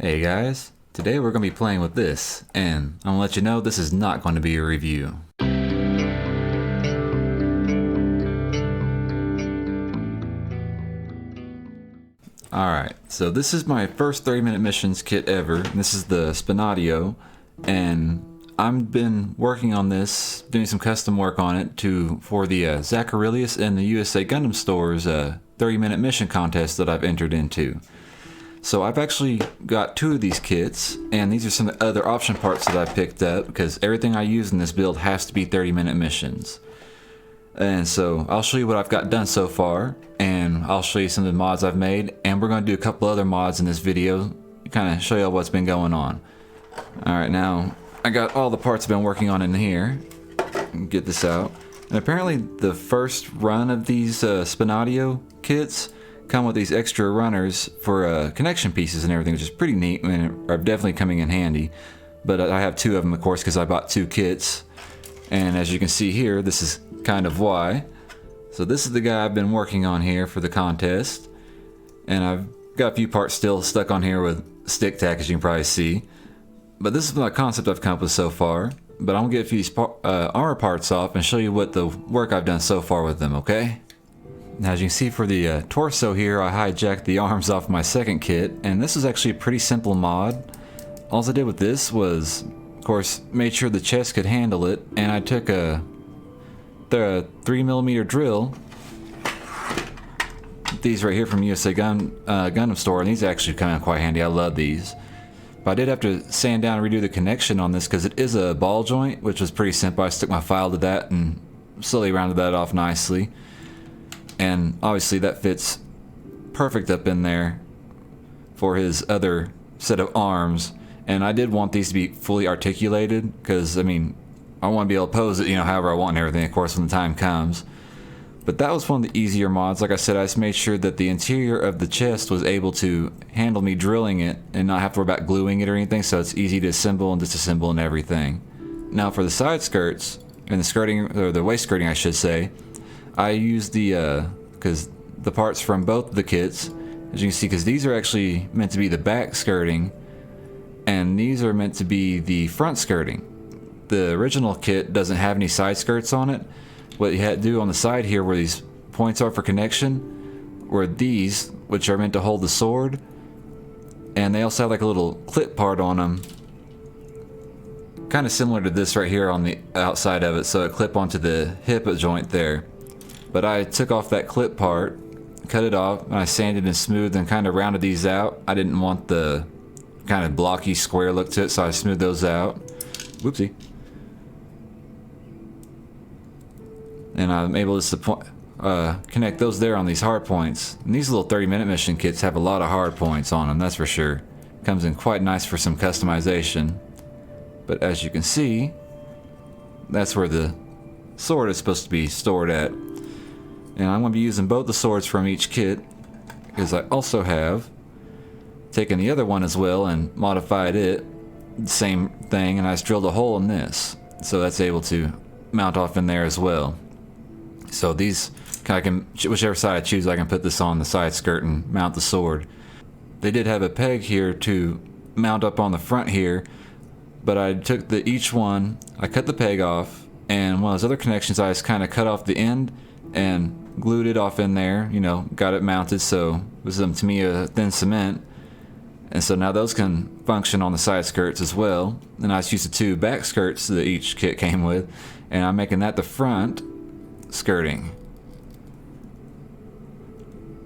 Hey guys, today we're going to be playing with this, and I'm going to let you know this is not going to be a review. Alright, so this is my first 30-minute missions kit ever. This is the Spinatio, and I've been working on this, doing some custom work on it for the Zacharilius and the USA Gundam Store's 30-minute mission contest that I've entered into. So I've actually got two of these kits, and these are some of the other option parts that I picked up because everything I use in this build has to be 30-minute missions. And so I'll show you what I've got done so far, and I'll show you some of the mods I've made, and we're going to do a couple other mods in this video, kind of show you what's been going on. Alright, now I got all the parts I've been working on in here. Get this out. And apparently the first run of these Spinatio kits come with these extra runners for connection pieces and everything, which is pretty neat and are definitely coming in handy. But I have two of them, of course, because I bought two kits. And as you can see here, this is kind of why. So this is the guy I've been working on here for the contest. And I've got a few parts still stuck on here with stick tack, as you can probably see. But this is my concept I've come up with so far. But I'm going to get a few of these armor parts off and show you what the work I've done so far with them, okay? Now, as you can see for the torso here, I hijacked the arms off my second kit, and this is actually a pretty simple mod. All I did with this was, of course, made sure the chest could handle it, and I took the 3mm drill, these right here from USA Gundam Store, and these actually come in quite handy. I love these. But I did have to sand down and redo the connection on this because it is a ball joint, which was pretty simple. I stuck my file to that and slowly rounded that off nicely. And obviously that fits perfect up in there for his other set of arms. And I did want these to be fully articulated because, I mean, I want to be able to pose it, you know, however I want and everything, of course, when the time comes. But that was one of the easier mods. Like I said, I just made sure that the interior of the chest was able to handle me drilling it and not have to worry about gluing it or anything, so it's easy to assemble and disassemble and everything. Now for the side skirts, and the skirting, or the waist skirting I should say, I used the parts from both the kits, as you can see, because these are actually meant to be the back skirting, and these are meant to be the front skirting. The original kit doesn't have any side skirts on it. What you had to do on the side here, where these points are for connection, were these, which are meant to hold the sword, and they also have like a little clip part on them, kind of similar to this right here on the outside of it, so it clip onto the hip joint there. But I took off that clip part, cut it off, and I sanded and smoothed and kind of rounded these out. I didn't want the kind of blocky square look to it, so I smoothed those out. Whoopsie. And I'm able to connect those there on these hard points. And these little 30-minute mission kits have a lot of hard points on them, that's for sure. Comes in quite nice for some customization. But as you can see, that's where the sword is supposed to be stored at. And I'm going to be using both the swords from each kit, because I also have taken the other one as well and modified it, same thing, and I just drilled a hole in this, so that's able to mount off in there as well. So these, I can, whichever side I choose, I can put this on the side skirt and mount the sword. They did have a peg here to mount up on the front here, but I took each one, I cut the peg off, and one of those other connections I just kind of cut off the end and glued it off in there, you know, got it mounted, so it was to me a thin cement. And so now those can function on the side skirts as well. And I just used the two back skirts that each kit came with, and I'm making that the front skirting.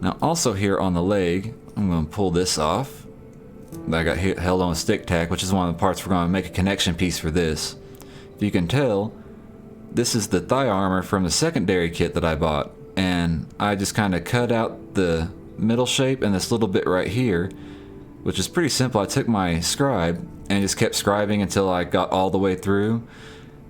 Now also here on the leg, I'm going to pull this off. I got held on with stick tack, which is one of the parts we're going to make a connection piece for this. If you can tell, this is the thigh armor from the secondary kit that I bought, and I just kind of cut out the middle shape and this little bit right here, which is pretty simple. I took my scribe and just kept scribing until I got all the way through,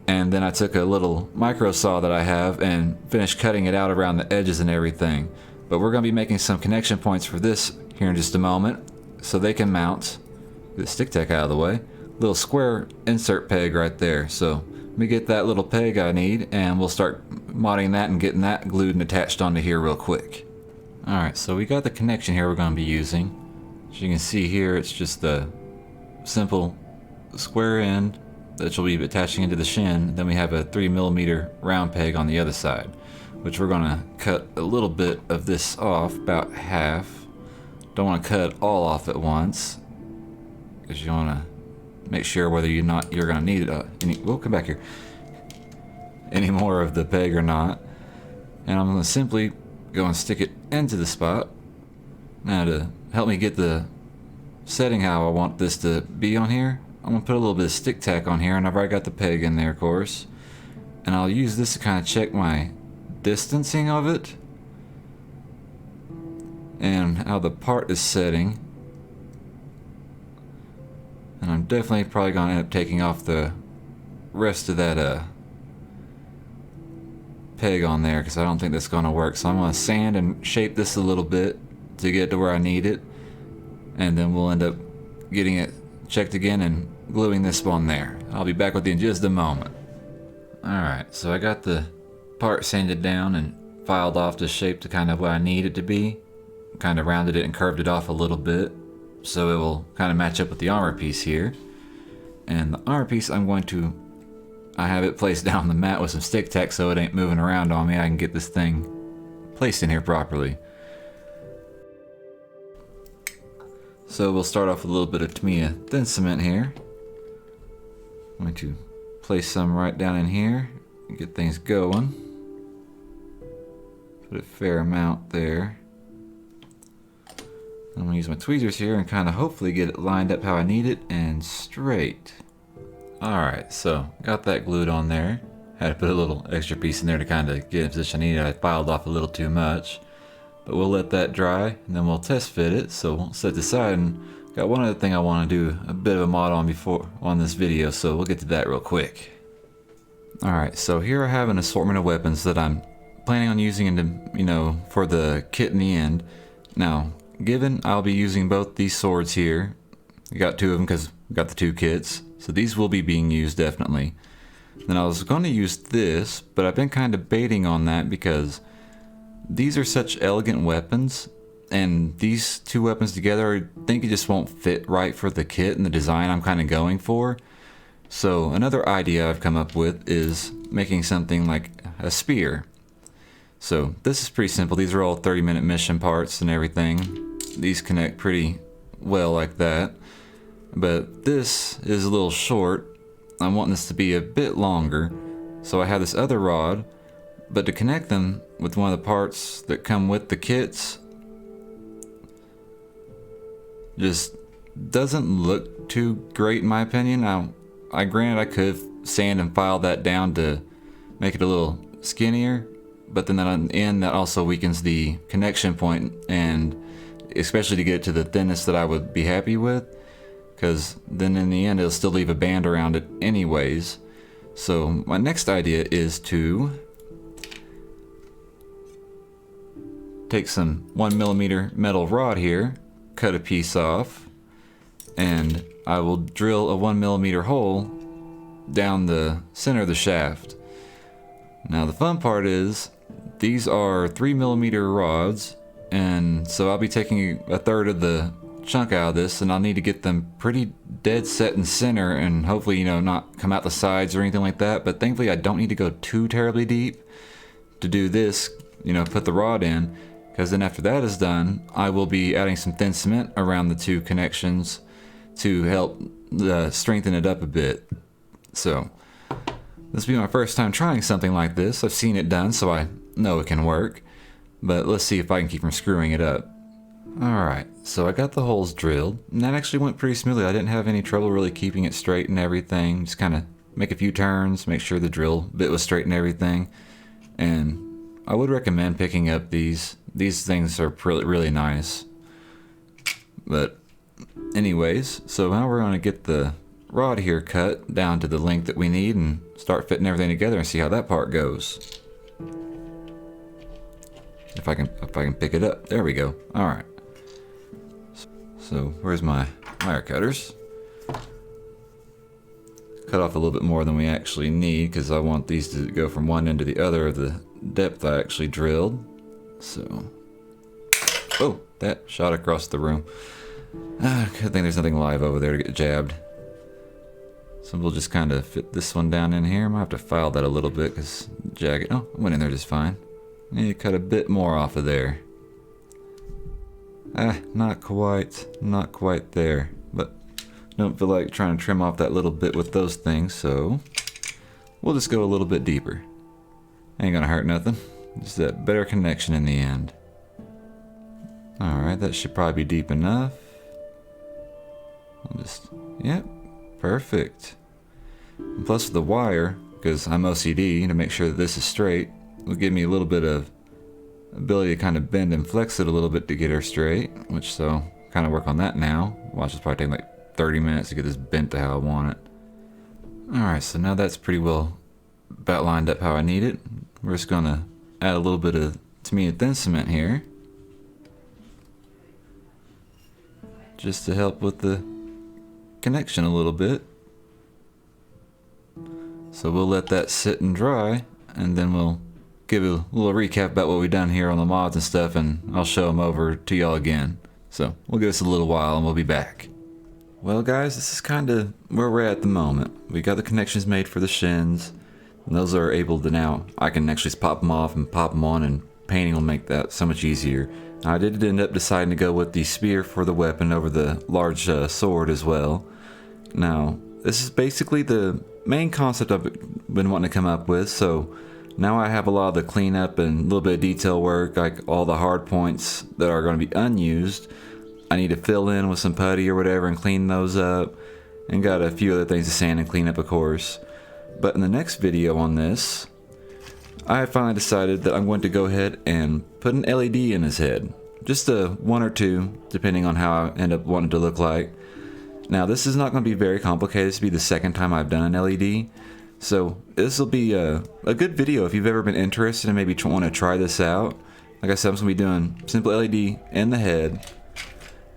and then I took a little micro saw that I have and finished cutting it out around the edges and everything. But we're going to be making some connection points for this here in just a moment, so they can mount. Get the stick tack out of the way. Little square insert peg right there. So let me get that little peg I need, and we'll start modding that and getting that glued and attached onto here real quick. Alright, so we got the connection here we're going to be using. As you can see here, it's just the simple square end that you'll be attaching into the shin. Then we have a 3mm round peg on the other side, which we're gonna cut a little bit of this off, about half. Don't want to cut it all off at once, because you want to make sure whether you're gonna need we'll come back here, any more of the peg or not. And I'm gonna simply go and stick it into the spot. Now, to help me get the setting how I want this to be on here, I'm gonna put a little bit of stick tack on here, and I've already got the peg in there, of course. And I'll use this to kind of check my distancing of it and how the part is setting. And I'm definitely probably gonna end up taking off the rest of that peg on there, because I don't think that's gonna work. So I'm gonna sand and shape this a little bit to get to where I need it, and then we'll end up getting it checked again and gluing this one there. I'll be back with you in just a moment. Alright, so I got the part sanded down and filed off to shape to kind of what I need it to be. Kind of rounded it and curved it off a little bit so it will kind of match up with the armor piece here. And the armor piece, I have it placed down on the mat with some stick tack so it ain't moving around on me. I can get this thing placed in here properly. So we'll start off with a little bit of Tamiya thin cement here. I'm going to place some right down in here and get things going. Put a fair amount there. I'm going to use my tweezers here and kind of hopefully get it lined up how I need it and straight. Alright, so got that glued on there. Had to put a little extra piece in there to kind of get in the position I needed. I filed off a little too much. But we'll let that dry and then we'll test fit it. So we'll set this aside, and got one other thing I want to do a bit of a mod on this video, so we'll get to that real quick. Alright, so here I have an assortment of weapons that I'm planning on using for the kit in the end. Now, given I'll be using both these swords here, I got two of them because we got the two kits, so these will be being used definitely. Then I was going to use this, but I've been kind of baiting on that because these are such elegant weapons, and these two weapons together I think it just won't fit right for the kit and the design I'm kind of going for. So another idea I've come up with is making something like a spear. So this is pretty simple. These are all 30-minute mission parts and everything. These connect pretty well like that. But this is a little short. I'm wanting this to be a bit longer. So I have this other rod, but to connect them with one of the parts that come with the kits just doesn't look too great in my opinion. Now, granted I could sand and file that down to make it a little skinnier, but then on the end that also weakens the connection point, and especially to get it to the thinness that I would be happy with, because then in the end it'll still leave a band around it anyways. So my next idea is to take some 1mm metal rod here, cut a piece off, and I will drill a 1mm hole down the center of the shaft. Now the fun part is these are 3mm rods, and so I'll be taking a third of the chunk out of this, and I'll need to get them pretty dead set in center and hopefully not come out the sides or anything like that. But thankfully I don't need to go too terribly deep to do this, put the rod in, because then after that is done I will be adding some thin cement around the two connections to help strengthen it up a bit. So this will be my first time trying something like this. I've seen it done, so I know it can work, but let's see if I can keep from screwing it up. Alright, so I got the holes drilled, and that actually went pretty smoothly. I didn't have any trouble really keeping it straight and everything. Just kind of make a few turns, make sure the drill bit was straight and everything. And I would recommend picking up these. These things are really nice. But anyways, so now we're going to get the rod here cut down to the length that we need and start fitting everything together and see how that part goes. If I can pick it up. There we go. Alright. So where's my wire cutters? Cut off a little bit more than we actually need because I want these to go from one end to the other of the depth I actually drilled. So, oh, that shot across the room. Good thing there's nothing live over there to get jabbed. So we'll just kind of fit this one down in here. I might have to file that a little bit because jagged. Oh, it went in there just fine. Need to cut a bit more off of there. Not quite there. But don't feel like trying to trim off that little bit with those things, so we'll just go a little bit deeper. Ain't gonna hurt nothing. Just that better connection in the end. Alright, that should probably be deep enough. I'll just, yep, perfect. And plus the wire, because I'm OCD, to make sure that this is straight, will give me a little bit of ability to kind of bend and flex it a little bit to get her straight, which so kind of work on that now. Watch, this probably take like 30 minutes to get this bent to how I want it. Alright, so now that's pretty well about lined up how I need it. We're just gonna add a little bit of Minute thin cement here, just to help with the connection a little bit. So we'll let that sit and dry, and then we'll give a little recap about what we've done here on the mods and stuff, and I'll show them over to y'all again. So we'll give us a little while and we'll be back. Well guys, this is kind of where we're at the moment. We got the connections made for the shins, and those are able to now, I can actually just pop them off and pop them on, and painting will make that so much easier. I did end up deciding to go with the spear for the weapon over the large sword as well. Now, this is basically the main concept I've been wanting to come up with, so now I have a lot of the cleanup and a little bit of detail work, like all the hard points that are going to be unused. I need to fill in with some putty or whatever and clean those up, and got a few other things to sand and clean up, of course. But in the next video on this, I have finally decided that I'm going to go ahead and put an LED in his head. Just a one or two, depending on how I end up wanting to look like. Now this is not going to be very complicated. This will be the second time I've done an LED. So this will be a good video if you've ever been interested and maybe want to try this out. Like I said, I'm just going to be doing simple LED in the head.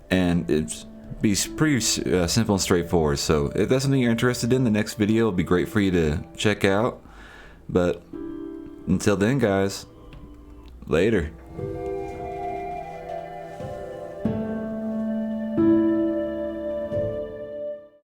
And it's be pretty simple and straightforward. So if that's something you're interested in, the next video will be great for you to check out. But until then guys, later.